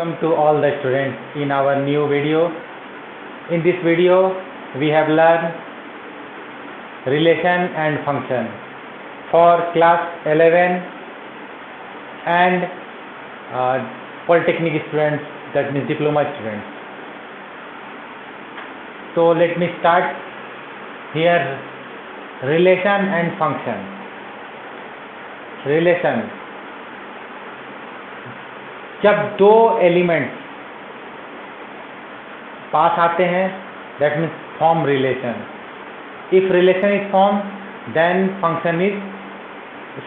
Welcome to all the students in our new video. In this video, we have learned relation and function for class 11 and polytechnic students, that means diploma students. So let me start here. Relation and function. Relation, जब दो elements पास आते हैं, that means form relation. If relation is form, then function is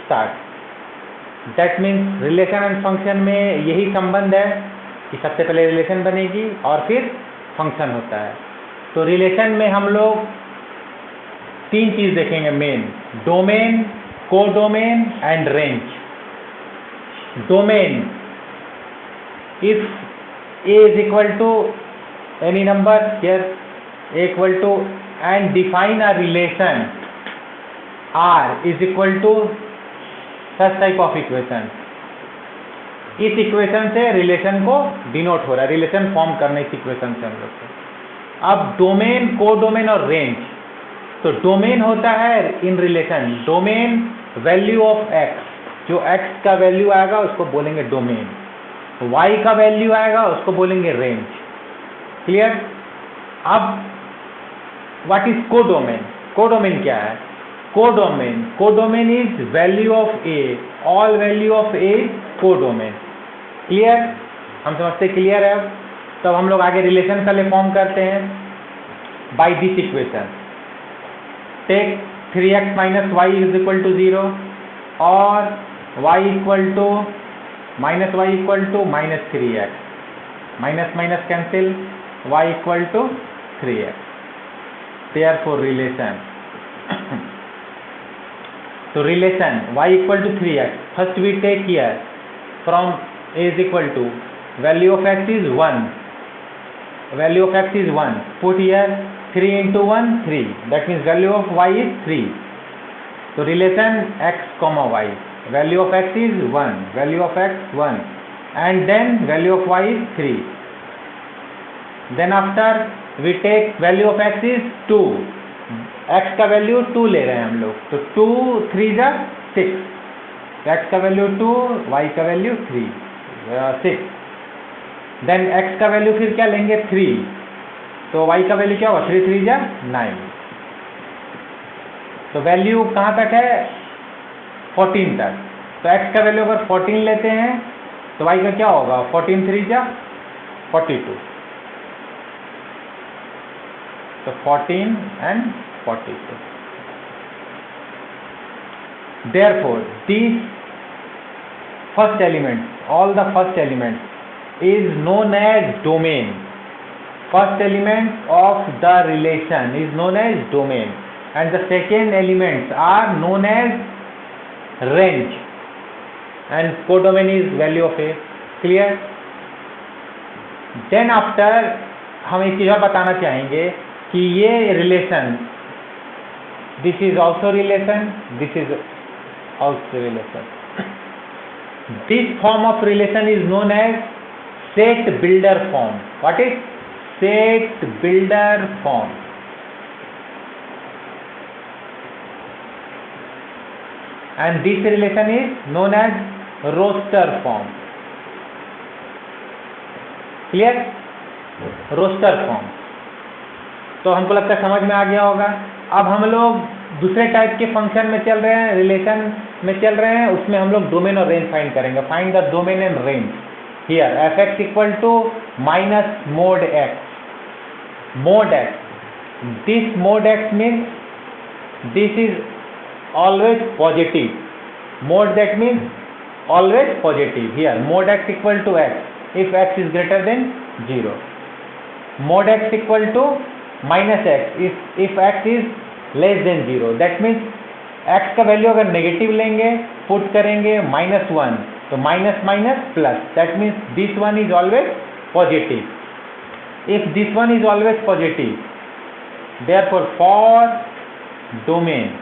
start. That means relation and function में यही संबंध है कि सबसे पहले रिलेशन बनेगी और फिर फंक्शन होता है. तो रिलेशन में हम लोग तीन चीज देखेंगे main: domain, codomain and range. Domain, if a is equal to any number, here a equal to, and define a relation R is equal to such type of equation. इस इक्वेशन से relation को denote हो रहा है, relation form करने इस equation से हम लोग को. अब डोमेन, कोडोमेन और रेंज. तो डोमेन होता है in relation, domain value of x, जो x का वैल्यू आएगा उसको बोलेंगे डोमेन, y का वैल्यू आएगा उसको बोलेंगे रेंज. क्लियर? अब व्हाट इज कोडोमेन? कोडोमेन क्या है? Codomain is value of a, all value of a codomain. Clear? हम समझते क्लियर है. तब हम लोग आगे रिलेशन पहले फॉर्म करते हैं by this equation. Take 3x minus y is equal to 0 और y equal to minus y equal to minus 3x, minus minus cancel, y equal to 3x. therefore relation. तो relation y equal to 3x. First we take here from a is equal to value of x is 1, value of x is 1, put here 3 into 1 3, that means value of y is 3. तो relation x comma y, value of x is 1, value of x 1, and then value of y is 3. Then after we take value of x is 2, x का value 2 ले रहे हैं हम लोग, तो 2 3 जा 6, x का वैल्यू 2, y का वैल्यू 3 6. देन x का वैल्यू फिर क्या लेंगे 3, तो y का वैल्यू क्या होगा 3 3 जा 9. तो वैल्यू कहाँ तक है? 14 तक. तो x का वैल्यू अगर 14 लेते हैं तो y का क्या होगा? 14 3 जा 42. तो 14 and 42. Therefore, these first elements, all the first elements is known as domain. First element of the relation is known as domain, and the second elements are known as range, and codomain is value of a. Clear? Then after हम एक चीज और बताना चाहेंगे कि ये relation, this is also relation, this is also relation. This form of relation is known as set builder form. What is set builder form? and this relation is known as roster form. Clear? roster form. तो हमको लगता है समझ में आ गया होगा. अब हम लोग दूसरे टाइप के फंक्शन में चल रहे हैं, रिलेशन में चल रहे हैं, उसमें हम लोग डोमेन और रेंज फाइंड करेंगे. Find the domain and range. Here fx equal to minus mod x. Mod x, this mod x means this is always positive. Mode that means always positive. Here mode x equal to x if x is greater than 0. Mode x equal to minus x if x is less than 0. That means x का value अगर negative लेंगे, put करेंगे -1, तो minus minus plus. That means this one is always positive. If this one is always positive, therefore for domain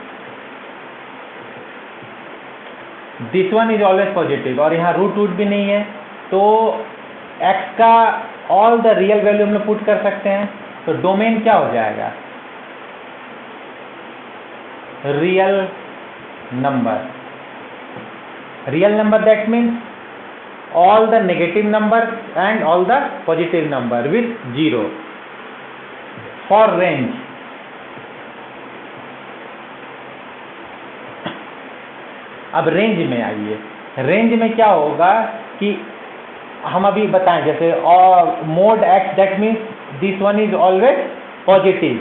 this one is always positive, और यहाँ root भी नहीं है, तो x का ऑल द रियल वैल्यू हम लोग पुट कर सकते हैं, तो डोमेन क्या हो जाएगा, real number. Real number that means all the negative number and all the positive number with 0 for range. अब रेंज में आइए. रेंज में क्या होगा कि हम अभी बताएं, जैसे mod x that means this one is always positive.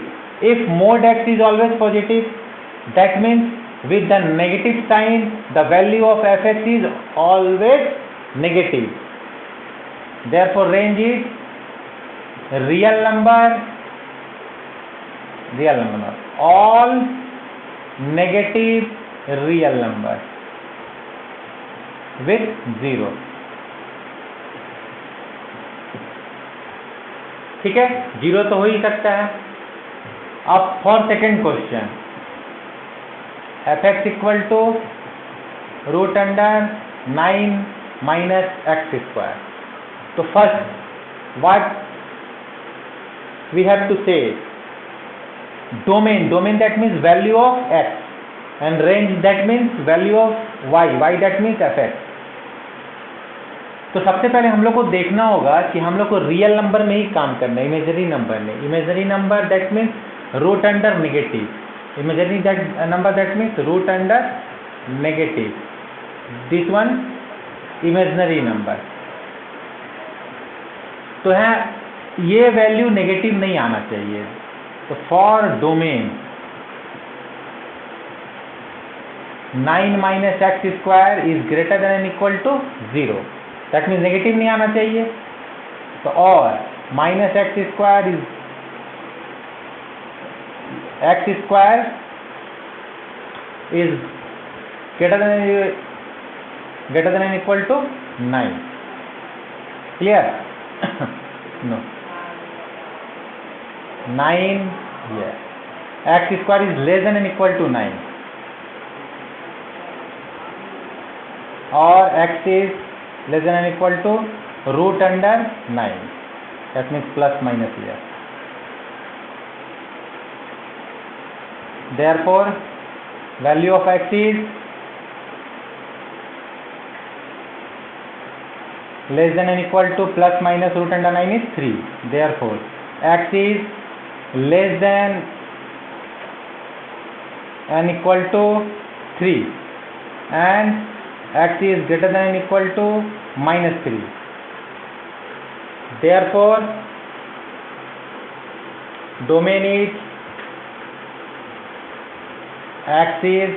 If mod x is always positive, that means with the negative sign the value of fx is always negative. Therefore range is real number, all negative real number with 0. ठीक है, 0 तो हो ही सकता है. अब for second question, fx equal to root under 9 minus x square. So first what we have to say, domain that means value of x, and range that means value of y that means fx. तो सबसे पहले हम लोग को देखना होगा कि हम लोग को रियल नंबर में ही काम करना है, इमेजरी नंबर में. Imaginary number that means root under negative. Imaginary number that means root under negative. This one imaginary number. तो है ये वैल्यू नेगेटिव नहीं आना चाहिए. तो for domain 9 minus x square is greater than and equal to 0. That means negative नहीं आना चाहिए. तो और minus x square is x square is greater than and equal to 9. Clear? No. 9. Yes. X square is less than and equal to 9. Or x is less than and equal to root under 9. That means plus minus here. Therefore, value of x is less than and equal to plus minus root under 9 is 3. Therefore, x is less than and equal to 3 and x is greater than and equal to minus 3. Therefore, domain is x is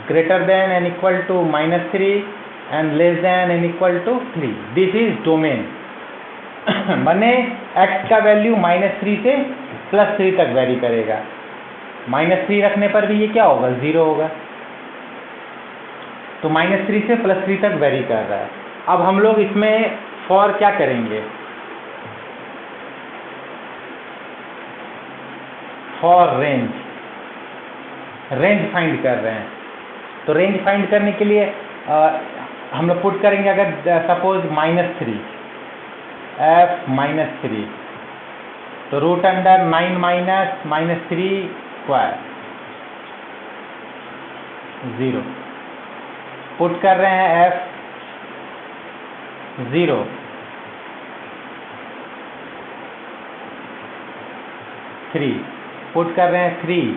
greater than and equal to minus 3 and less than and equal to 3. This is domain. माने x का value -3 से +3 तक very करेगा. -3 रखने पर भी ये क्या होगा, 0 होगा. तो -3 से +3 तक वेरी कर रहा है. अब हम लोग इसमें फॉर क्या करेंगे, फॉर रेंज फाइंड कर रहे हैं. तो रेंज फाइंड करने के लिए हम लोग पुट करेंगे, अगर सपोज -3 f -3, तो root under 9 minus -3 square 0 put कर रहे हैं. f 0 3 पुट कर रहे हैं 3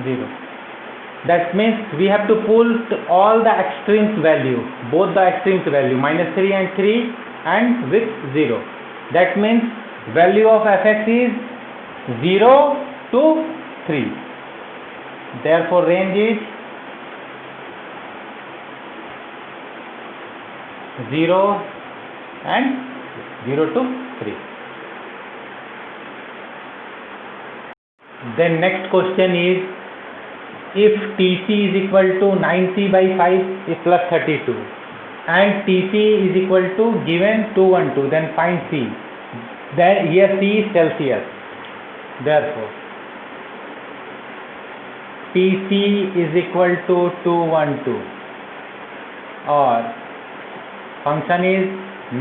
0. That means we have to pull all the extremes value, both the extremes value, -3 and 3 and with 0. That means value of fx is 0 to 3. Therefore range is 0 and 0 to 3. Then next question is, if TC is equal to 9C by 5 is plus 32 and TC is equal to given 2 1 2, then find C. Then here C is Celsius. Therefore PC is equal to 212 और function is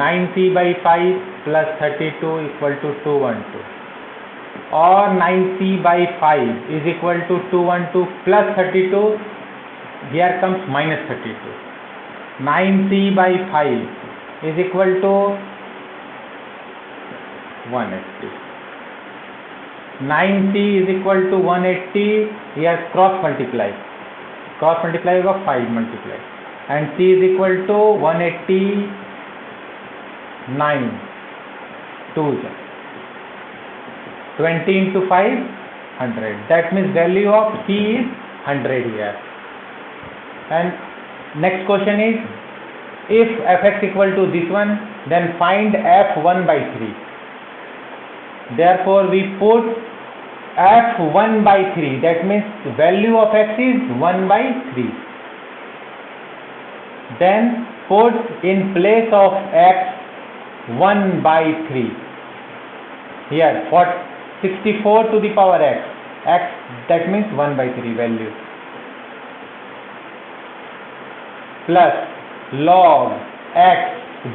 9C by 5 plus 32 equal to 212 और 9C by 5 is equal to 212 plus 32, here comes minus 32. 9C by 5 is equal to 180. 9C is equal to 180, here cross multiply होगा 5 multiply and C is equal to 189, 2 20 into 5 100, that means value of C is 100 here. And next question is, if fx equal to this one, then find f1 by 3. Therefore we put f1 by 3, that means value of x is 1 by 3. Then put in place of x 1 by 3. Here for 64 to the power x, that means 1 by 3 value, plus log x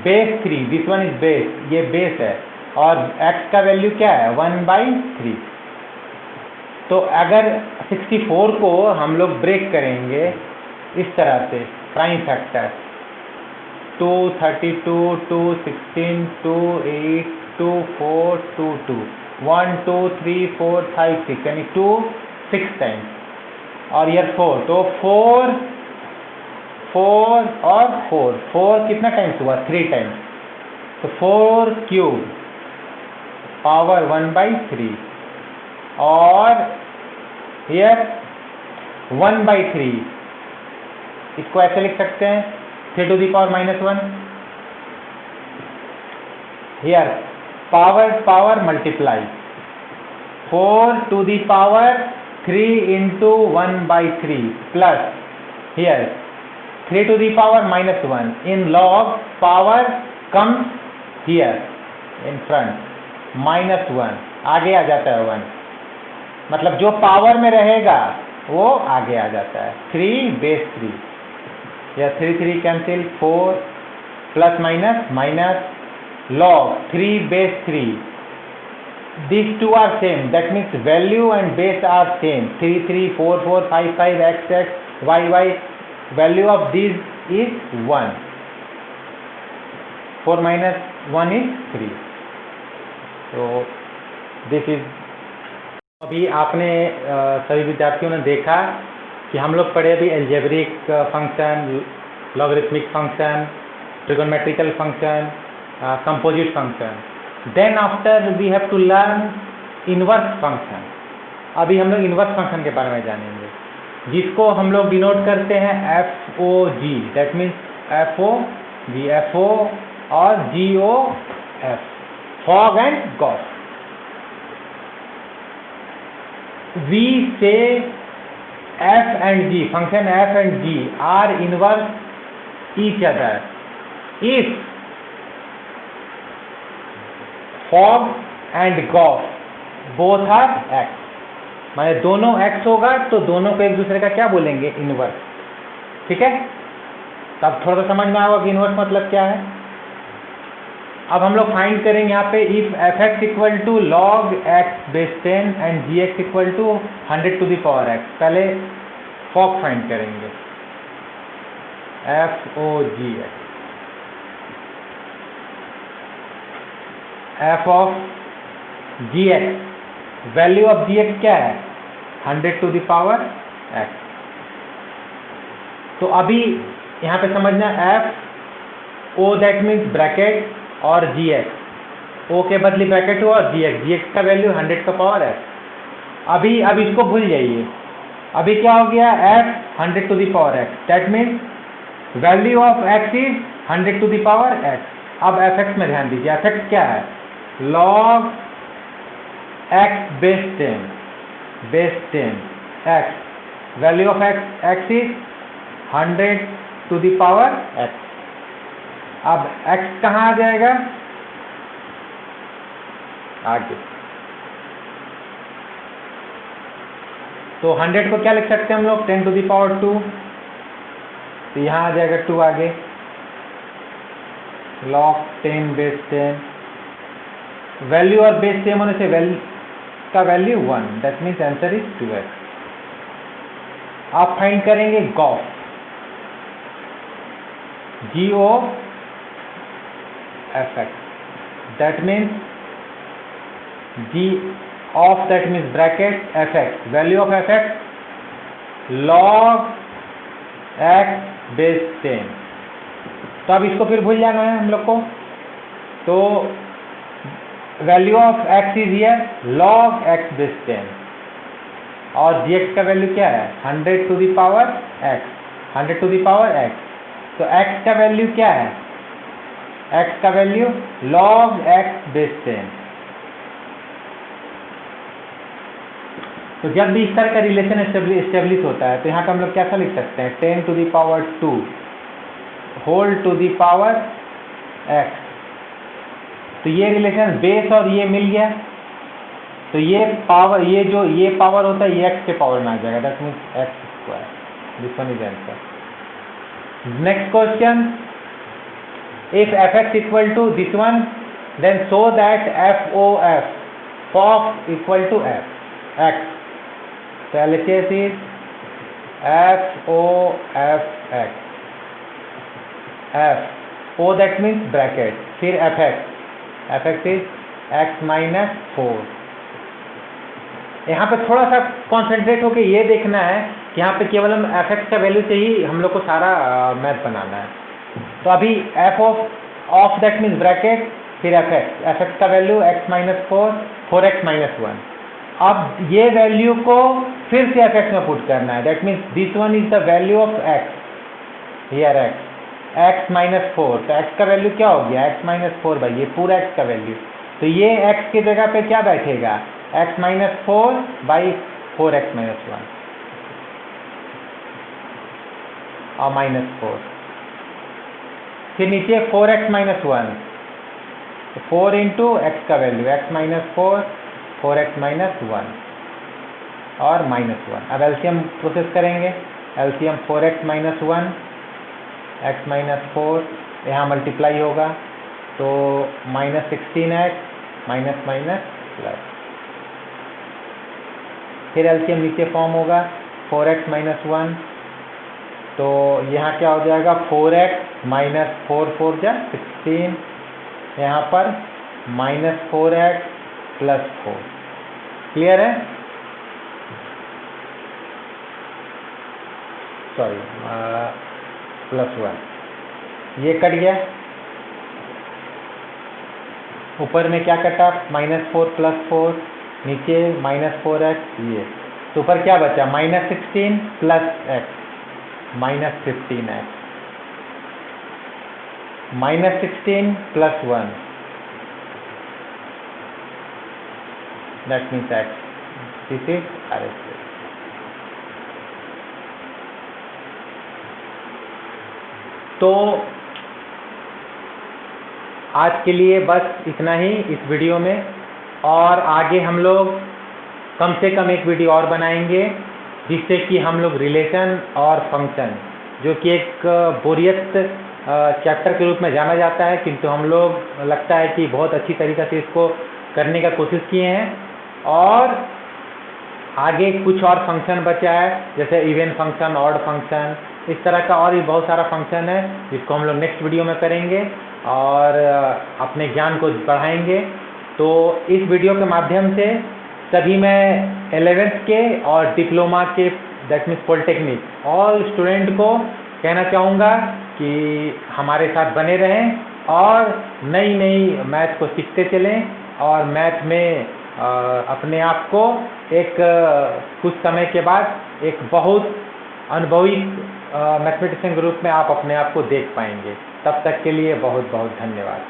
base 3, this one is base, ये base है और x का value क्या है 1 by 3. तो अगर 64 को हम लोग ब्रेक करेंगे इस तरह से, प्राइम फैक्टर 2, 32, 2, 16, 2, 8, 2, 4, 2, 2, 1, 2, 3, 4, 5, 6 यानी 2 6 टाइम्स और ईयर 4, तो 4 और 4 कितना टाइम्स हुआ 3 टाइम्स, तो 4 क्यूब पावर 1 by 3 और ईयर 1 by 3, इसको ऐसे लिख सकते हैं 3 to the power minus 1. Here power multiply 4 to the power 3 into 1 by 3 plus here 3 to the power minus 1. In log power comes here in front, minus 1 आगे आ जाता है 1, मतलब जो पावर में रहेगा वो आगे आ जाता है. 3 base 3 या 3 cancel, 4 plus minus log 3 base 3, these two are same, that means value and base are same, 3 4 4 5 5 x y, value of these is 1, 4 minus 1 is 3. so this is, अभी आपने सभी विद्यार्थियों ने देखा कि हम लोग पढ़े अभी algebraic function, logarithmic function, trigonometrical function, composite function. Then after we have to learn inverse function. अभी हम लोग इनवर्स फंक्शन के बारे में जानेंगे, जिसको हम लोग डिनोट करते हैं FOG, दैट मीन्स FO और GOF, fog and Gauss. We say f and g, function f and g are inverse each other if fog and gauss both are x. माने दोनों x होगा तो दोनों को एक दूसरे का क्या बोलेंगे, इनवर्स. ठीक है, तब थोड़ा सा समझ में आएगा कि इनवर्स मतलब क्या है. अब हम लोग फाइंड करेंगे यहाँ पे if fx equal to log x base 10 and gx equal to 100 to the power x. पहले फॉग फाइंड करेंगे, FOGX, f of gx, value of gx क्या है 100 टू द पावर x. तो अभी यहाँ पे समझना FO दैट मीन्स ब्रैकेट और gx, o के बदले ब्रैकेट हो और gx का वैल्यू 100 का पावर है. अब इसको भूल जाइए. अभी क्या हो गया, f 100 to the power x, that means value of x is 100 to the power x. अब fx में ध्यान दीजिए, fx क्या है, log x base 10 x, value of x is 100 to the power x. अब x कहाँ आ जाएगा, आगे तो 100 को क्या लिख सकते हैं हम लोग, 10 to the power 2, तो यहाँ आ जाएगा 2 आगे, log 10 बेस 10, वैल्यू और बेस सेम होने से का value 1, that means answer is 2x। आप फाइंड करेंगे Gauff, GOF, that means G of that means bracket fx, value of fx log x base 10। तो अब इसको फिर भूल जाना है हम लोग को, तो value of x is here log x base 10 और gx का वैल्यू क्या है 100 to the power x, 100 to the power x, तो x का वैल्यू क्या है, x का वैल्यू log x base 10। तो जब भी इस तरह का रिलेशन एस्टेब्लिश होता है तो यहाँ पे हम लोग कैसा लिख सकते हैं, 10 to the power 2 whole to the power x। तो ये रिलेशन बेस और ये मिल गया, तो ये पावर, ये पावर होता है ये x के पावर में आ जाएगा, that means x square. This one is answer. Next question, if fx equal to this one, then show that FOF equal to x। So LHS is FOFX, F O that means bracket, फिर fx is x minus 4। यहाँ पे थोड़ा सा concentrate होके ये देखना है कि यहाँ पे केवल हम fx का वैल्यू से ही हम लोग को सारा मैथ बनाना है। तो अभी f of that means bracket फिर fx का value x minus 4x minus 1। अब ये वैल्यू को फिर से fx में पुट करना है, that means this one is the value of x, here x minus 4, तो x का वैल्यू क्या हो गया, x माइनस 4 बाई ये पूरा x का वैल्यू, तो ये x की जगह पे क्या बैठेगा, x minus 4 by 4x minus 1 और माइनस 4, फिर नीचे 4x माइनस 1, तो 4 इंटू एक्स का value x minus 4, 4x minus 1 और माइनस 1। अब एलसीएम प्रोसेस करेंगे, LCM 4x minus 1, x minus 4 यहाँ मल्टीप्लाई होगा तो minus 16x minus minus plus, फिर एलसीएम नीचे फॉर्म होगा 4x माइनस 1, तो यहाँ क्या हो जाएगा 4x माइनस 4 4 जा 16, यहाँ पर माइनस 4x प्लस 4। क्लियर है, सॉरी प्लस 1, ये कट गया, ऊपर में क्या कटा माइनस 4 प्लस 4, नीचे माइनस 4x, ये तो ऊपर क्या बचा minus 16 plus x minus 15x, minus 16 plus 1 that means x, this is RS। तो आज के लिए बस इतना ही इस वीडियो में, और आगे हम लोग कम से कम एक वीडियो और बनाएंगे जिससे कि हम लोग रिलेशन और फंक्शन, जो कि एक बोरियत चैप्टर के रूप में जाना जाता है, किंतु हम लोग लगता है कि बहुत अच्छी तरीक़े से इसको करने का कोशिश किए हैं। और आगे कुछ और फंक्शन बचा है, जैसे इवन फंक्शन, ऑड फंक्शन, इस तरह का और भी बहुत सारा फंक्शन है जिसको हम लोग नेक्स्ट वीडियो में करेंगे और अपने ज्ञान को बढ़ाएंगे। तो इस वीडियो के माध्यम से सभी मैं 11th के और डिप्लोमा के, that means polytechnic, all student को कहना चाहूँगा कि हमारे साथ बने रहें और नई नई मैथ को सीखते चलें और मैथ में अपने आप को एक कुछ समय के बाद एक बहुत अनुभवी मैथमेटिशियन के रूप में आप अपने आप को देख पाएंगे। तब तक के लिए बहुत बहुत धन्यवाद।